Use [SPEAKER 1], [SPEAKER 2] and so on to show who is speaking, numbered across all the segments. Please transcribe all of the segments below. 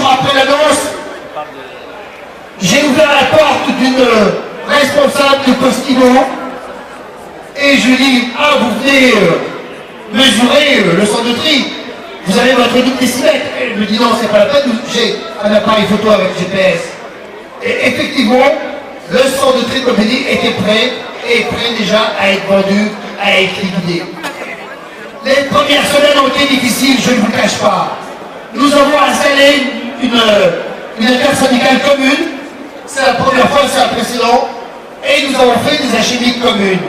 [SPEAKER 1] jours après l'annonce, j'ai ouvert la porte d'une responsable de Costino et je lui dis, ah, vous venez mesurer le centre de tri, vous avez votre double décimètre. Elle me dit, non, c'est pas la peine, j'ai un appareil photo avec GPS. Et effectivement, le centre de tri, comme je dis, était prêt, et prêt déjà à être vendu, à être liquidé. Les premières semaines ont été difficiles, je ne vous le cache pas. Nous avons installé une intersyndicale commune, c'est la première fois, c'est un précédent, et nous avons fait des HMI communes.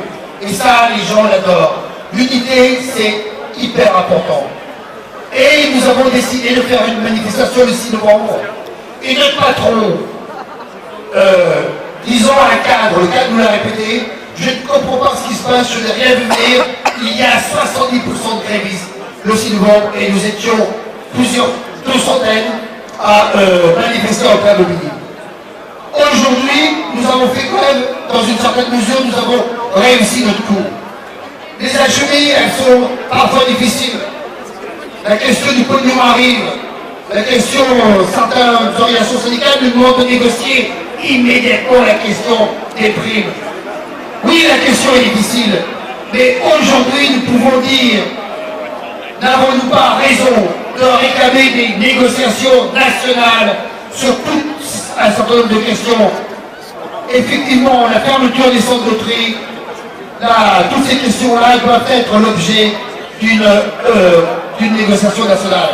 [SPEAKER 1] Et ça, les gens l'adorent. L'unité, c'est hyper important. Et nous avons décidé de faire une manifestation le 6 novembre. Et notre patron, disons à un cadre, le cadre nous l'a répété, je ne comprends pas ce qui se passe, je n'ai rien vu venir, il y a 70% de grévistes le 6 novembre et nous étions deux centaines à manifester en plein Bobigny. Aujourd'hui, nous avons fait quand même, dans une certaine mesure, nous avons réussi notre coup. Les HMI, elles sont parfois difficiles. La question du pognon arrive. La question, certaines organisations syndicales nous demandent de négocier immédiatement la question des primes. Oui, la question est difficile, mais aujourd'hui, nous pouvons dire, n'avons-nous pas raison de réclamer des négociations nationales sur tout un certain nombre de questions? Effectivement, la fermeture des centres de tri, toutes ces questions-là doivent être l'objet d'une négociation nationale.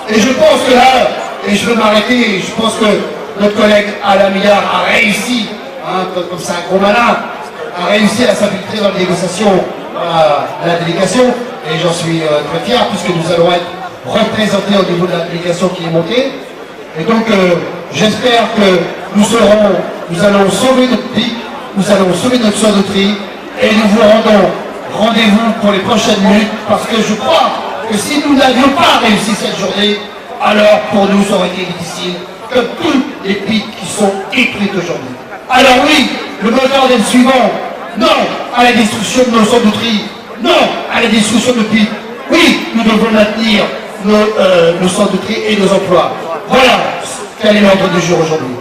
[SPEAKER 1] Et je pense que là, et je veux m'arrêter, je pense que notre collègue Alain Millard a réussi, hein, comme c'est un gros malin, a réussi à s'infiltrer dans les négociations à la délégation, et j'en suis très fier, puisque nous allons être représentés au niveau de la délégation qui est montée. Et donc, j'espère que nous allons sauver notre pic, nous allons sauver notre centre de tri, et nous vous rendons rendez-vous pour les prochaines minutes, parce que je crois que si nous n'avions pas réussi cette journée, alors pour nous ça aurait été difficile, comme tous les pics qui sont détruits aujourd'hui. Alors oui, le mot d'ordre est le suivant: non à la destruction de nos centres de tri, non à la destruction de pics. Oui, nous devons maintenir nos centres de tri et nos emplois. Voilà quel est l'ordre du jour aujourd'hui.